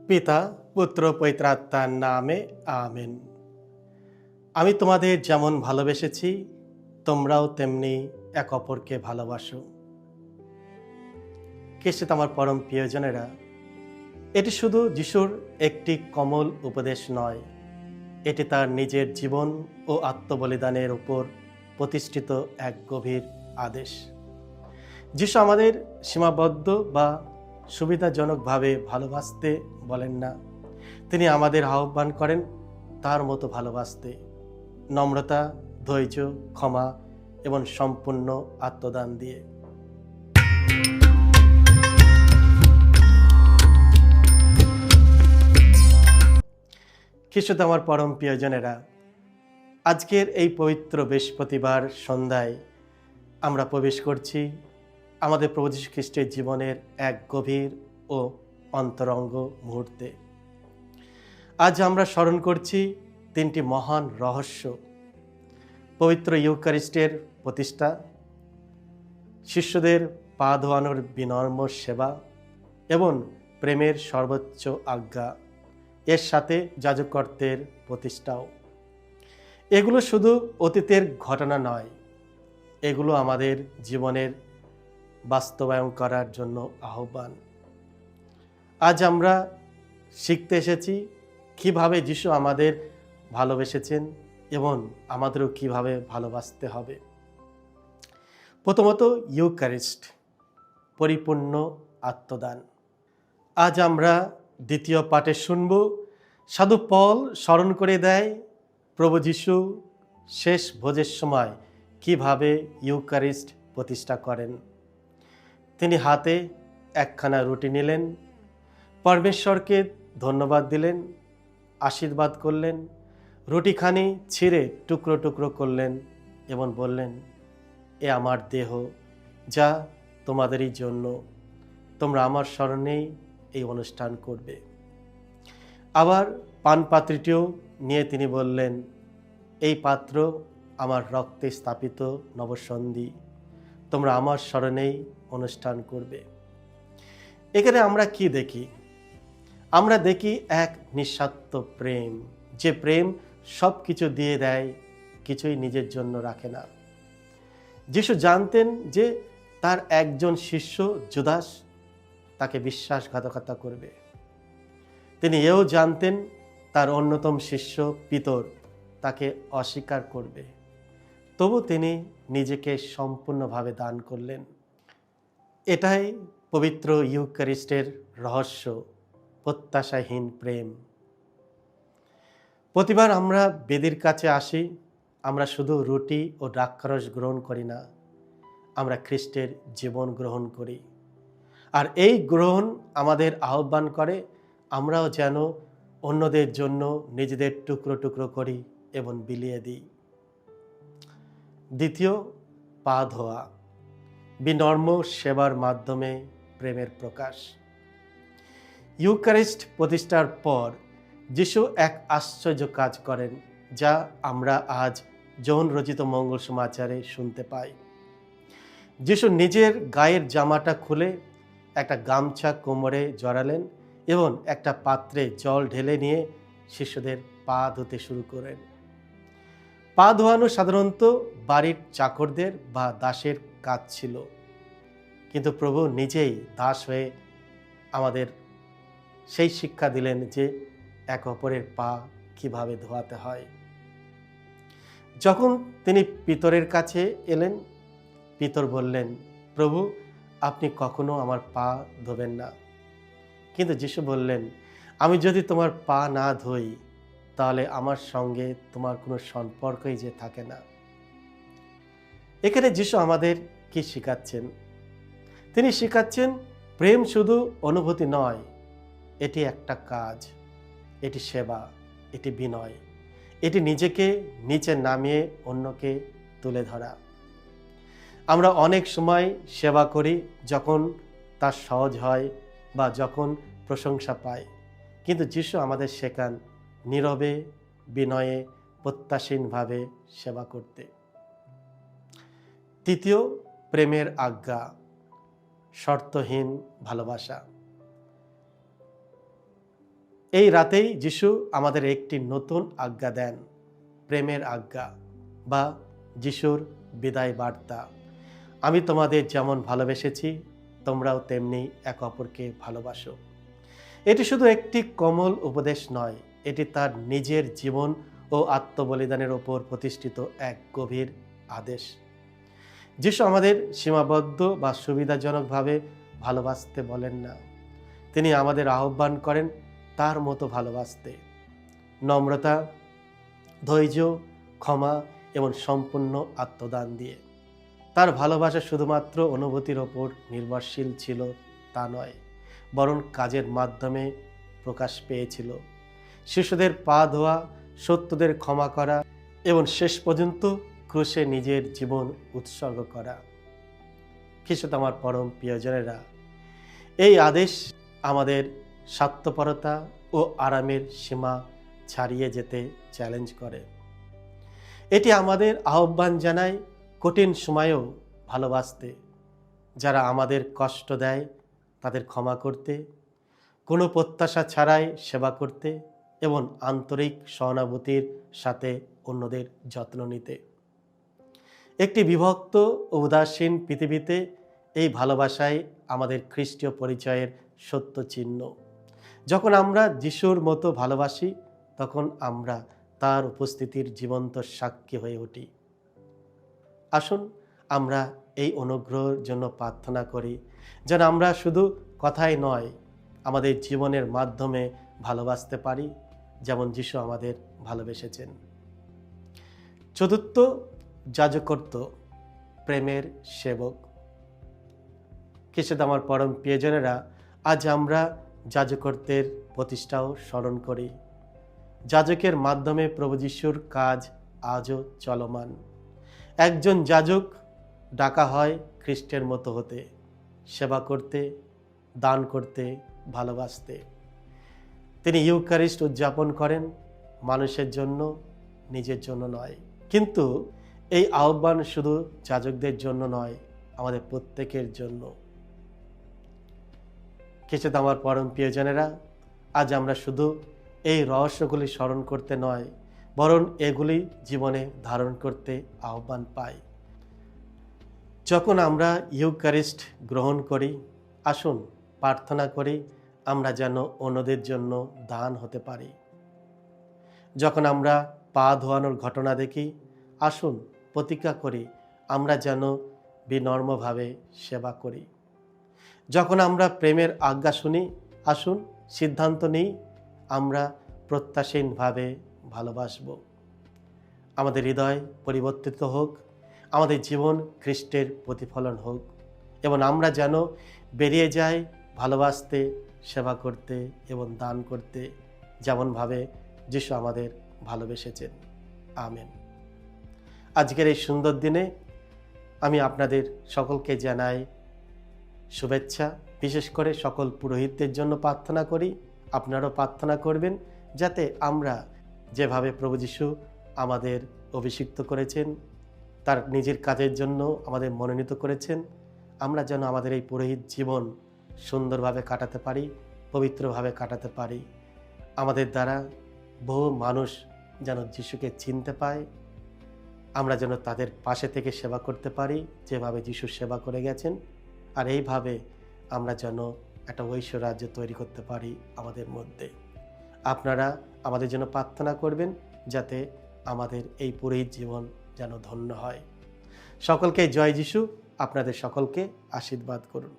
পিতা পুত্র পবিত্রাত্মার নামে আমেন। আমি তোমাদের যেমন ভালোবেসেছি তোমরাও তেমনি এক অপরকে ভালোবাসো। খ্রিস্টে আমার পরম প্রিয়জনেরা, এটি শুধু যিশুর একটি কোমল উপদেশ নয়, এটি তার নিজের জীবন ও আত্মবলিদানের উপর প্রতিষ্ঠিত এক গভীর আদেশ। যিশু আমাদের সীমাবদ্ধ বা সুবিধাজনকভাবে ভালোবাসতে বলেন না, তিনি আমাদের আহ্বান করেন তার মতো ভালোবাসতে, নম্রতা, ধৈর্য, ক্ষমা এবং সম্পূর্ণ আত্মদান দিয়ে। খ্রিস্টে আমার পরম প্রিয়জনেরা, আজকের এই পবিত্র বৃহস্পতিবার সন্ধ্যায় আমরা প্রবেশ করছি আমাদের প্রভু যীশু খ্রিস্টের জীবনের এক গভীর ও অন্তরঙ্গ মুহূর্তে। আজ আমরা স্মরণ করছি তিনটি মহান রহস্য: পবিত্র ইউক্যারিস্টের প্রতিষ্ঠা, শিষ্যদের পা ধোয়ানোর বিনম্র সেবা এবং প্রেমের সর্বোচ্চ আজ্ঞা, এর সাথে যাজকত্বের প্রতিষ্ঠাও। এগুলো শুধু অতীতের ঘটনা নয়, এগুলো আমাদের জীবনের বাস্তবায়ন করার জন্য আহ্বান। আজ আমরা শিখতে এসেছি কিভাবে যিশু আমাদের ভালোবেসেছেন এবং আমাদেরও কিভাবে ভালোবাসতে হবে। প্রথমত, ইউক্যারিস্ট, পরিপূর্ণ আত্মদান। আজ আমরা দ্বিতীয় পাঠে শুনব, সাধু পল স্মরণ করে দেয় প্রভু যিশু শেষ ভোজের সময় কিভাবে ইউক্যারিস্ট প্রতিষ্ঠা করেন। তিনি হাতে একখানা রুটি নিলেন, পরমেশ্বরকে ধন্যবাদ দিলেন, আশীর্বাদ করলেন, রুটিখানি ছিঁড়ে টুকরো টুকরো করলেন এবং বললেন, এ আমার দেহ, যা তোমাদেরই জন্য, তোমরা আমার স্মরণেই এই অনুষ্ঠান করবে। আবার পানপাত্রটিও নিয়ে তিনি বললেন, এই পাত্র আমার রক্তে স্থাপিত নবসন্ধি, তোমরা আমার স্মরণেই অনুষ্ঠান করবে। এখানে আমরা কি দেখি? আমরা দেখি এক নিঃস্বার্থ প্রেম, যে প্রেম সব কিছু দিয়ে দেয়, কিছুই নিজের জন্য রাখে না। যিশু জানতেন যে তার একজন শিষ্য জুদাস তাকে বিশ্বাসঘাতকতা করবে। তিনি এও জানতেন তার অন্যতম শিষ্য পিতর তাকে অস্বীকার করবে। তবু তিনি নিজেকে সম্পূর্ণভাবে দান করলেন। এটাই পবিত্র ইউক্যারিস্টের রহস্য, প্রত্যাশাহীন প্রেম। প্রতিবার আমরা বেদির কাছে আসি, আমরা শুধু রুটি ও দ্রাক্ষারস গ্রহণ করি না, আমরা খ্রিস্টের জীবন গ্রহণ করি। আর এই গ্রহণ আমাদের আহ্বান করে আমরাও যেন অন্যদের জন্য নিজেদের টুকরো টুকরো করি এবং বিলিয়ে দিই। দ্বিতীয়, পা ধোয়া, বিনম্র সেবার মাধ্যমে প্রেমের প্রকাশ। ইউক্যারিস্ট প্রতিষ্ঠার পর যিশু এক আশ্চর্য কাজ করেন, যা আমরা আজ যৌন রচিত মঙ্গল সমাচারে শুনতে পাই। যিশু নিজের গায়ের জামাটা খুলে একটা গামছা কোমরে জড়ালেন এবং একটা পাত্রে জল ঢেলে নিয়ে শিষ্যদের পা ধুতে শুরু করেন। পা ধোয়ানো সাধারণত বাড়ির চাকরদের বা দাসের কাজ ছিল, কিন্তু প্রভু নিজেই দাস হয়ে আমাদের সেই শিক্ষা দিলেন যে এক অপরের পা কিভাবে ধোয়াতে হয়। যখন তিনি পিতরের কাছে এলেন, পিতর বললেন, প্রভু, আপনি কখনো আমার পা ধোবেন না। কিন্তু যিশু বললেন, আমি যদি তোমার পা না ধুই, তাহলে আমার সঙ্গে তোমার কোনো সম্পর্কই যে থাকে না। এখানে যিশু আমাদের কি শেখাচ্ছেন? তিনি শেখাচ্ছেন প্রেম শুধু অনুভূতি নয়, এটি একটা কাজ, এটি সেবা, এটি বিনয়, এটি নিজেকে নিচে নামিয়ে অন্যকে তুলে ধরা। আমরা অনেক সময় সেবা করি যখন তা সহজ হয় বা যখন প্রশংসা পাই, কিন্তু যিশু আমাদের শেখান নীরবে, বিনয়ে, প্রত্যাশীনভাবে সেবা করতে। তৃতীয়, প্রেমের আজ্ঞা, শর্তহীন ভালোবাসা। এই রাতেই যিশু আমাদের একটি নতুন আজ্ঞা দেন, প্রেমের আজ্ঞা বা যিশুর বিদায় বার্তা। আমি তোমাদের যেমন ভালোবেসেছি তোমরাও তেমনি একে অপরকে ভালোবাসো। এটি শুধু একটি কোমল উপদেশ নয়, এটি তার নিজের জীবন ও আত্মবলিদানের ওপর প্রতিষ্ঠিত এক গভীর আদেশ। যিশু আমাদের সীমাবদ্ধ বা সুবিধাজনকভাবে ভালোবাসতে বলেন না, তিনি আমাদের আহ্বান করেন তার মতো ভালোবাসতে, নম্রতা, ধৈর্য, ক্ষমা এবং সম্পূর্ণ আত্মদান দিয়ে। তার ভালোবাসা শুধুমাত্র অনুভূতির ওপর নির্ভরশীল ছিল তা নয়, বরং কাজের মাধ্যমে প্রকাশ পেয়েছিল। শিশুদের পা ধোয়া, সত্যদের ক্ষমা করা এবং শেষ পর্যন্ত ক্রুশে নিজের জীবন উৎসর্গ করা। খ্রিস্ট আমার পরম প্রিয়জনেরা, এই আদেশ আমাদের স্বার্থপরতা ও আরামের সীমা ছাড়িয়ে যেতে চ্যালেঞ্জ করে। এটি আমাদের আহ্বান জানায় কঠিন সময়েও ভালোবাসতে, যারা আমাদের কষ্ট দেয় তাদের ক্ষমা করতে, কোনো প্রত্যাশা ছাড়াই সেবা করতে এবং আন্তরিক সহানুভূতির সাথে অন্যদের যত্ন নিতে। একটি বিভক্ত ও উদাসীন পৃথিবীতে এই ভালোবাসাই আমাদের খ্রিস্টীয় পরিচয়ের সত্য চিহ্ন। যখন আমরা যিশুর মতো ভালোবাসি, তখন আমরা তার উপস্থিতির জীবন্ত সাক্ষী হয়ে উঠি। আসুন আমরা এই অনুগ্রহের জন্য প্রার্থনা করি, যেন আমরা শুধু কথাই নয়, আমাদের জীবনের মাধ্যমে ভালোবাসতে পারি যেমন যিশু আমাদের ভালোবেসেছেন। চতুর্থ, যাজকত্ব, প্রেমের সেবক। খ্রিস্ট আমার পরম প্রিয়জনেরা, আজ আমরা যাজকত্বের প্রতিষ্ঠাও স্মরণ করি। যাজকের মাধ্যমে প্রভু যিশুর কাজ আজও চলমান। একজন যাজক ডাকা হয় খ্রিস্টের মতো হতে, সেবা করতে, দান করতে, ভালোবাসতে। তিনি ইউক্যারিস্ট উদযাপন করেন মানুষের জন্য, নিজের জন্য নয়। কিন্তু এই আহ্বান শুধু যাজকদের জন্য নয়, আমাদের প্রত্যেকের জন্য। খ্রিস্ট আমার পরম প্রিয়জনেরা, আজ আমরা শুধু এই রহস্যগুলি স্মরণ করতে নয়, বরং এগুলি জীবনে ধারণ করতে আহ্বান পাই। যখন আমরা ইউক্যারিস্ট গ্রহণ করি, আসুন প্রার্থনা করি আমরা যেন অন্যদের জন্য দান হতে পারি। যখন আমরা পা ধোয়ানোর ঘটনা দেখি, আসুন প্রতিজ্ঞা করি আমরা যেন বিনম্রভাবে সেবা করি। যখন আমরা প্রেমের আজ্ঞা শুনি, আসুন সিদ্ধান্ত নিই আমরা প্রত্যাশীনভাবে ভালোবাসব। আমাদের হৃদয় পরিবর্তিত হোক, আমাদের জীবন খ্রিস্টের প্রতিফলন হোক এবং আমরা যেন বেরিয়ে যাই ভালোবাসতে, সেবা করতে এবং দান করতে, যেমনভাবে যিশু আমাদের ভালোবেসেছেন। আমেন। আজকের এই সুন্দর দিনে আমি আপনাদের সকলকে জানাই শুভেচ্ছা। বিশেষ করে সকল পুরোহিতদের জন্য প্রার্থনা করি, আপনারাও প্রার্থনা করবেন যাতে আমরা যেভাবে প্রভু যিশু আমাদের অভিষিক্ত করেছেন, তার নিজের কাজের জন্য আমাদের মনোনীত করেছেন, আমরা যেন আমাদের এই পুরোহিত জীবন সুন্দরভাবে কাটাতে পারি, পবিত্রভাবে কাটাতে পারি। আমাদের দ্বারা বহু মানুষ যেন যিশুকে চিনতে পায়, আমরা যেন তাদের পাশে থেকে সেবা করতে পারি যেভাবে যিশু সেবা করে গেছেন, আর এইভাবে আমরা যেন একটা ঐশ্বরাজ্য তৈরি করতে পারি আমাদের মধ্যে। আপনারা আমাদের জন্য প্রার্থনা করবেন যাতে আমাদের এই পুরোহিত জীবন যেন ধন্য হয়। সকলকে জয় যিশু আপনাদের সকলকে আশীর্বাদ করুন।